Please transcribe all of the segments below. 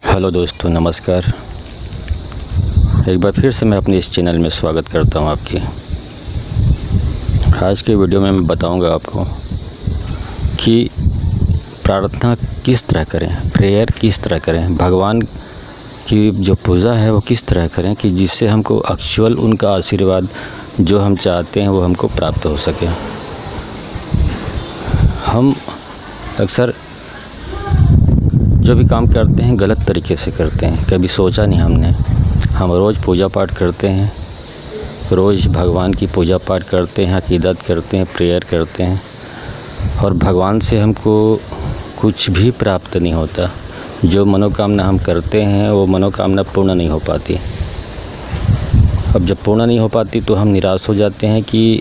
Hello दोस्तों, नमस्कार। एक बार फिर से मैं अपने इस चैनल में स्वागत करता हूं आपकी। आज के वीडियो में मैं बताऊंगा आपको कि प्रार्थना किस तरह करें, प्रेयर किस तरह करें, भगवान की जो पूजा है वो किस तरह करें कि जिससे हमको एक्चुअल उनका आशीर्वाद जो हम चाहते हैं वो हमको प्राप्त हो सके। हम अक्सर जो भी काम करते हैं गलत तरीके से करते हैं, कभी सोचा नहीं हमने। हम रोज़ पूजा पाठ करते हैं, रोज़ भगवान की पूजा पाठ करते हैं, अक़ीदत करते हैं, प्रेयर करते हैं और भगवान से हमको कुछ भी प्राप्त नहीं होता। जो मनोकामना हम करते हैं वो मनोकामना पूर्ण नहीं हो पाती। अब जब पूर्ण नहीं हो पाती तो हम निराश हो जाते हैं कि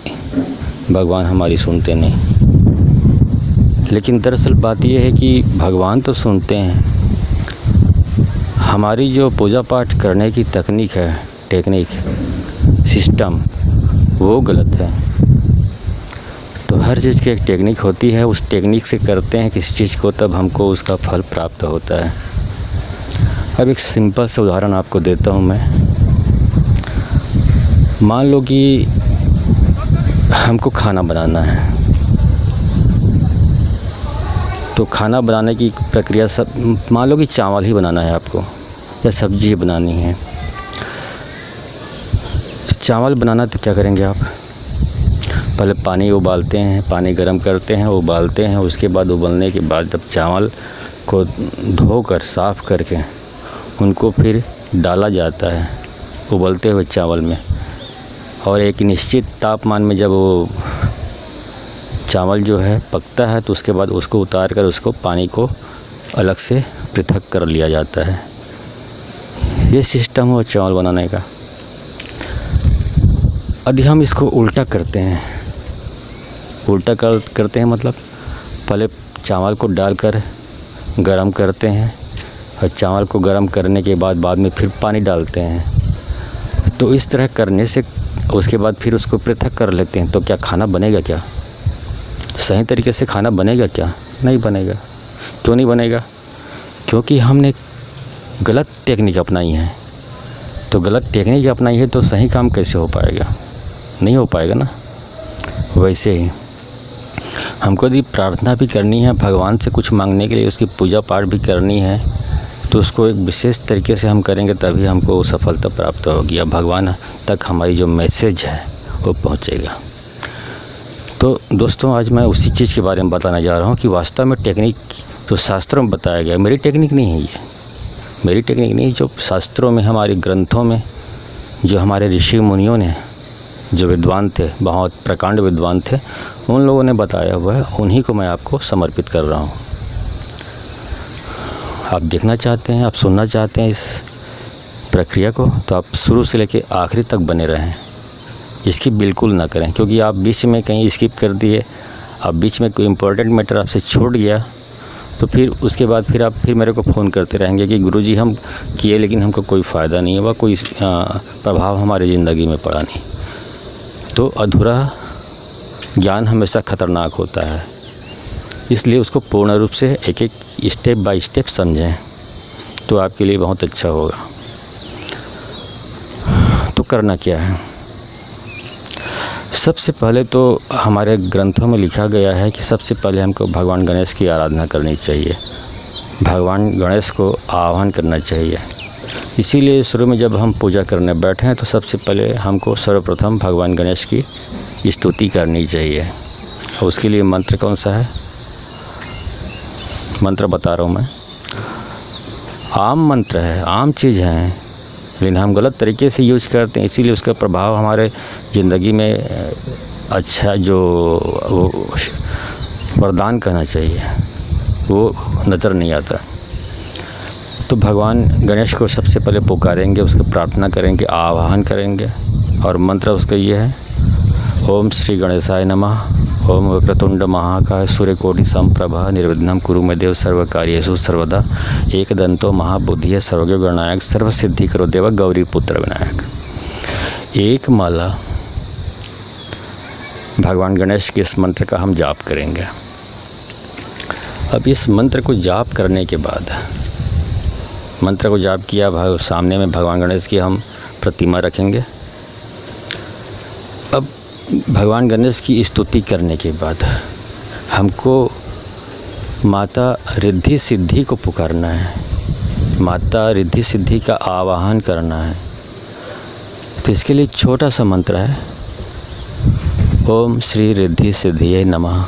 भगवान हमारी सुनते नहीं। लेकिन दरअसल बात यह है कि भगवान तो सुनते हैं, हमारी जो पूजा पाठ करने की तकनीक है, टेक्निक, सिस्टम, वो गलत है। तो हर चीज़ की एक टेक्निक होती है, उस टेक्निक से करते हैं किसी चीज़ को तब हमको उसका फल प्राप्त होता है। अब एक सिंपल सा उदाहरण आपको देता हूँ मैं। मान लो कि हमको खाना बनाना है, तो खाना बनाने की प्रक्रिया सब, मान लो कि चावल ही बनाना है आपको या सब्ज़ी ही बनानी है। चावल बनाना तो क्या करेंगे आप? पहले पानी उबालते हैं, पानी गर्म करते हैं, उबालते हैं। उसके बाद उबलने के बाद जब चावल को धोकर साफ़ करके उनको फिर डाला जाता है उबलते हुए चावल में, और एक निश्चित तापमान में जब वो चावल जो है पकता है तो उसके बाद उसको उतार कर उसको पानी को अलग से पृथक कर लिया जाता है। ये सिस्टम हो चावल बनाने का। यदि हम इसको उल्टा करते हैं, करते हैं मतलब पहले चावल को डालकर गरम करते हैं और चावल को गरम करने के बाद में फिर पानी डालते हैं, तो इस तरह करने से उसके बाद फिर उसको पृथक कर लेते हैं, तो क्या खाना बनेगा? क्या सही तरीके से खाना बनेगा? क्या नहीं बनेगा। क्यों नहीं बनेगा? क्योंकि हमने गलत टेक्निक अपनाई है। तो गलत टेक्निक अपनाई है तो सही काम कैसे हो पाएगा? नहीं हो पाएगा ना। वैसे ही हमको यदि प्रार्थना भी करनी है, भगवान से कुछ मांगने के लिए उसकी पूजा पाठ भी करनी है, तो उसको एक विशेष तरीके से हम करेंगे तभी हमको सफलता प्राप्त होगी, या भगवान तक हमारी जो मैसेज है वो पहुँचेगा। तो दोस्तों, आज मैं उसी चीज़ के बारे में बताने जा रहा हूँ कि वास्तव में टेक्निक जो शास्त्रों में बताया गया, मेरी टेक्निक नहीं है ये, मेरी टेक्निक नहीं। जो शास्त्रों में, हमारे ग्रंथों में, जो हमारे ऋषि मुनियों ने, जो विद्वान थे, बहुत प्रकांड विद्वान थे, उन लोगों ने बताया हुआ है, उन्हीं को मैं आपको समर्पित कर रहा हूँ। आप देखना चाहते हैं, आप सुनना चाहते हैं इस प्रक्रिया को, तो आप शुरू से लेकर आखिरी तक बने रहें। इसकी बिल्कुल ना करें, क्योंकि आप बीच में कहीं स्किप कर दिए, आप बीच में कोई इम्पोर्टेंट मैटर आपसे छूट गया, तो फिर उसके बाद फिर मेरे को फ़ोन करते रहेंगे कि गुरुजी हम किए लेकिन हमको कोई फ़ायदा नहीं हुआ, कोई प्रभाव हमारी ज़िंदगी में पड़ा नहीं। तो अधूरा ज्ञान हमेशा ख़तरनाक होता है, इसलिए उसको पूर्ण रूप से एक एक स्टेप बाय स्टेप समझें, तो आपके लिए बहुत अच्छा होगा। तो करना क्या है? सबसे पहले तो हमारे ग्रंथों में लिखा गया है कि सबसे पहले हमको भगवान गणेश की आराधना करनी चाहिए, भगवान गणेश को आह्वान करना चाहिए। इसीलिए शुरू में जब हम पूजा करने बैठे हैं तो सबसे पहले हमको सर्वप्रथम भगवान गणेश की स्तुति करनी चाहिए। और उसके लिए मंत्र कौन सा है? मंत्र बता रहा हूँ मैं। आम मंत्र है, आम चीज़ है, लेकिन हम गलत तरीके से यूज करते हैं, इसीलिए उसका प्रभाव हमारे ज़िंदगी में अच्छा जो वो वरदान कहना चाहिए वो नज़र नहीं आता। तो भगवान गणेश को सबसे पहले पुकारेंगे, उसको प्रार्थना करेंगे, आवाहन करेंगे, और मंत्र उसका ये है, ओम श्री गणेशाय नमः, ओम वक्रतुंड महाकाय सूर्यकोटि समप्रभा निर्विघ्नं कुरु मे देव सर्वकार्येषु सर्वदा एकदंतो महाबुद्धिः सर्वज्ञ गणनायक सर्वसिद्धि करो देव गौरी पुत्र विनायक। एक माला भगवान गणेश के इस मंत्र का हम जाप करेंगे। अब इस मंत्र को जाप करने के बाद मंत्र को जाप किया, सामने में भगवान गणेश की हम प्रतिमा रखेंगे। अब भगवान गणेश की स्तुति करने के बाद हमको माता रिद्धि सिद्धि को पुकारना है, माता रिद्धि सिद्धि का आवाहन करना है। तो इसके लिए छोटा सा मंत्र है, ओम श्री रिद्धि सिद्धिये नमः।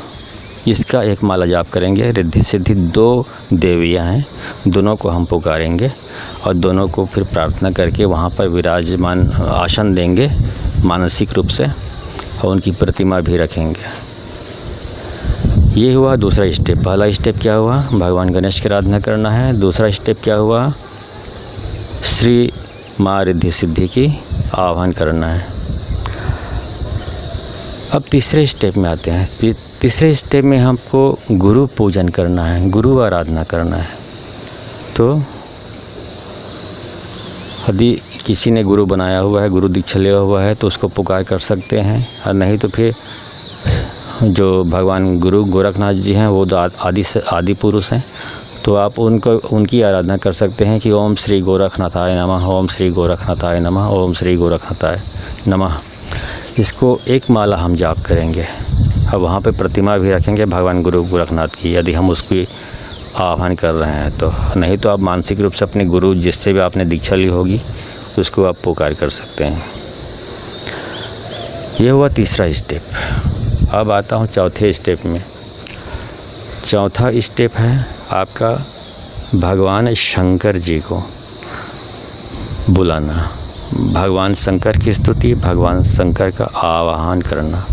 इसका एक माला जाप करेंगे। रिद्धि सिद्धि 2 देवियाँ हैं, दोनों को हम पुकारेंगे और दोनों को फिर प्रार्थना करके वहाँ पर विराजमान आसन देंगे मानसिक रूप से, और उनकी प्रतिमा भी रखेंगे। ये हुआ दूसरा स्टेप। पहला स्टेप क्या हुआ, भगवान गणेश की आराधना करना है। दूसरा स्टेप क्या हुआ, श्री माँ रिद्धि सिद्धि की आह्वान करना है। अब तीसरे स्टेप में आते हैं। तीसरे स्टेप में हमको गुरु पूजन करना है, गुरु आराधना करना है। तो यदि किसी ने गुरु बनाया हुआ है, गुरु दीक्षा लिया हुआ है, तो उसको पुकार कर सकते हैं, और नहीं तो फिर जो भगवान गुरु गोरखनाथ जी हैं वो तो आदि पुरुष हैं, तो आप उनकी आराधना कर सकते हैं कि ओम श्री गोरखनाथाय नमः, ओम श्री गोरखनाथाय नमः, ओम श्री गोरखनाथाय नमः। इसको एक माला हम जाप करेंगे। अब वहाँ पे प्रतिमा भी रखेंगे भगवान गुरु गोरखनाथ की, यदि हम उसकी आह्वान कर रहे हैं तो। नहीं तो आप मानसिक रूप से अपने गुरु जिससे भी आपने दीक्षा ली होगी उसको आप पुकार कर सकते हैं। ये हुआ तीसरा स्टेप। अब आता हूँ चौथे स्टेप में। चौथा स्टेप है आपका भगवान शंकर जी को बुलाना, भगवान शंकर की स्तुति, भगवान शंकर का आवाहन करना।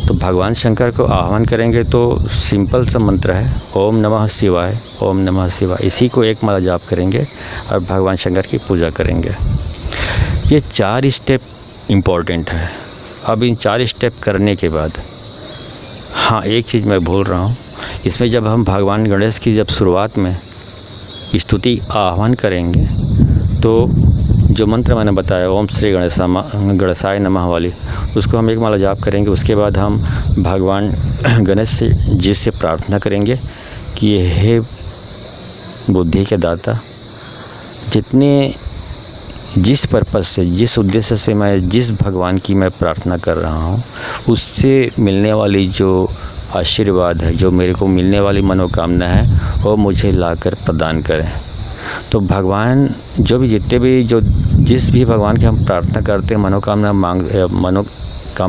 तो भगवान शंकर को आह्वान करेंगे तो सिंपल सा मंत्र है, ओम नमः शिवाय, ओम नमः शिवाय। इसी को एक माला जाप करेंगे और भगवान शंकर की पूजा करेंगे। ये 4 स्टेप इम्पोर्टेंट है। अब इन 4 स्टेप करने के बाद, हाँ एक चीज़ मैं भूल रहा हूँ, इसमें जब हम भगवान गणेश की जब शुरुआत में स्तुति आह्वान करेंगे तो जो मंत्र मैंने बताया ओम श्री गणेशाय नमः वाली, उसको हम एक माला जाप करेंगे। उसके बाद हम भगवान गणेश जी से प्रार्थना करेंगे कि हे बुद्धि के दाता, जिस पर्पस से, जिस उद्देश्य से मैं जिस भगवान की मैं प्रार्थना कर रहा हूँ, उससे मिलने वाली जो आशीर्वाद है, जो मेरे को मिलने वाली मनोकामना है, वो मुझे लाकर प्रदान करें। तो भगवान जिस भी भगवान की हम प्रार्थना करते हैं मनोकामना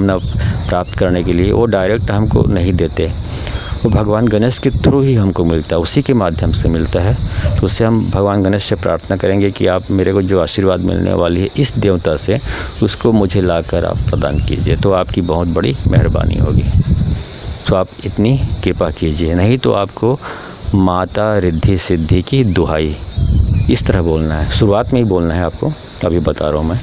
प्राप्त करने के लिए, वो डायरेक्ट हमको नहीं देते, वो भगवान गणेश के थ्रू ही हमको मिलता है, उसी के माध्यम से मिलता है। तो उससे हम भगवान गणेश से प्रार्थना करेंगे कि आप मेरे को जो आशीर्वाद मिलने वाली है इस देवता से, उसको मुझे लाकर आप प्रदान कीजिए, तो आपकी बहुत बड़ी मेहरबानी होगी। तो आप इतनी कृपा कीजिए। नहीं तो आपको माता रिद्धि सिद्धि की दुहाई इस तरह बोलना है, शुरुआत में ही बोलना है आपको, अभी बता रहा हूँ मैं।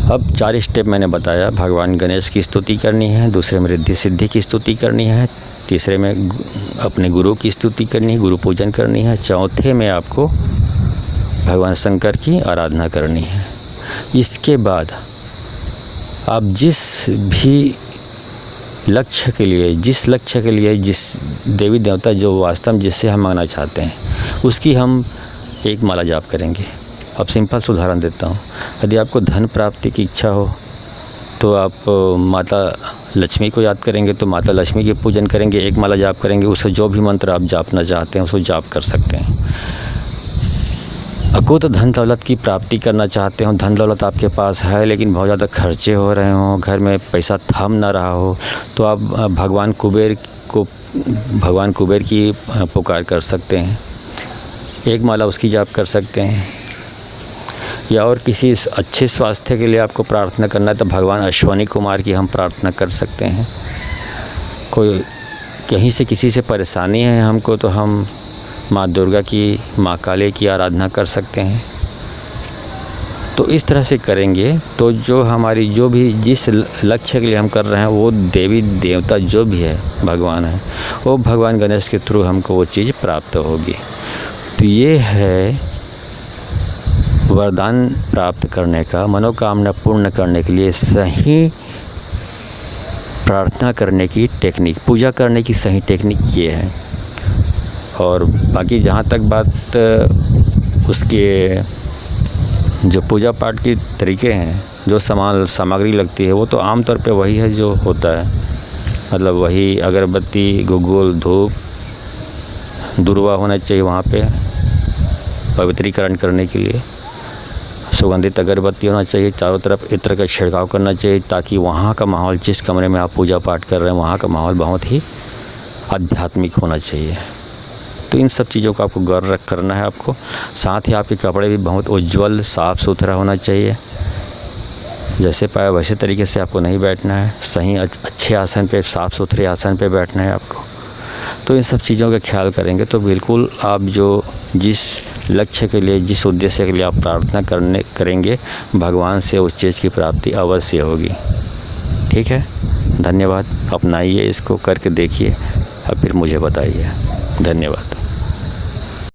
अब 4 स्टेप मैंने बताया। भगवान गणेश की स्तुति करनी है, दूसरे में रिद्धि सिद्धि की स्तुति करनी है, तीसरे में अपने गुरु की स्तुति करनी है, गुरु पूजन करनी है, चौथे में आपको भगवान शंकर की आराधना करनी है। इसके बाद आप जिस लक्ष्य के लिए जिस देवी देवता जो वास्तव में जिससे हम मांगना चाहते हैं, उसकी हम एक माला जाप करेंगे। अब सिंपल से उदाहरण देता हूँ। यदि आपको धन प्राप्ति की इच्छा हो तो आप माता लक्ष्मी को याद करेंगे, तो माता लक्ष्मी की पूजन करेंगे, एक माला जाप करेंगे, उससे जो भी मंत्र आप जापना चाहते हैं उसको जाप कर सकते हैं। अकुत धन दौलत की प्राप्ति करना चाहते हो, धन दौलत आपके पास है लेकिन बहुत ज़्यादा खर्चे हो रहे हो, घर में पैसा थम ना रहा हो, तो आप भगवान कुबेर की पुकार कर सकते हैं, एक माला उसकी जाप कर सकते हैं। या और किसी अच्छे स्वास्थ्य के लिए आपको प्रार्थना करना है तो भगवान अश्वनी कुमार की हम प्रार्थना कर सकते हैं। कोई कहीं से किसी से परेशानी है हमको, तो हम माँ दुर्गा की, माँ काली की आराधना कर सकते हैं। तो इस तरह से करेंगे तो जो हमारी जिस लक्ष्य के लिए हम कर रहे हैं, वो देवी देवता जो भी है, भगवान है, वो भगवान गणेश के थ्रू हमको वो चीज़ प्राप्त होगी। तो ये है वरदान प्राप्त करने का, मनोकामना पूर्ण करने के लिए सही प्रार्थना करने की टेक्निक, पूजा करने की सही टेक्निक ये है। और बाकी जहाँ तक बात उसके जो पूजा पाठ के तरीके हैं, जो सामग्री लगती है, वो तो आम तौर पे वही है जो होता है। मतलब वही अगरबत्ती, गुग्गुल, धूप, दुर्वा होना चाहिए वहाँ पे पवित्रीकरण करने के लिए। सुगंधित अगरबत्ती होना चाहिए, चारों तरफ इत्र का छिड़काव करना चाहिए, ताकि वहाँ का माहौल, जिस कमरे में आप पूजा पाठ कर रहे हैं, वहाँ का माहौल बहुत ही आध्यात्मिक होना चाहिए। तो इन सब चीज़ों का आपको गौर करना है आपको। साथ ही आपके कपड़े भी बहुत उज्ज्वल, साफ़ सुथरा होना चाहिए। जैसे पाया वैसे तरीके से आपको नहीं बैठना है। सही अच्छे आसन पे, साफ़ सुथरे आसन पे बैठना है आपको। तो इन सब चीज़ों का ख्याल करेंगे तो बिल्कुल आप जिस लक्ष्य के लिए, जिस उद्देश्य के लिए आप प्रार्थना करेंगे, भगवान से उस चीज़ की प्राप्ति अवश्य होगी। ठीक है, धन्यवाद। अपनाइए, इसको करके देखिए और फिर मुझे बताइए। धन्यवाद।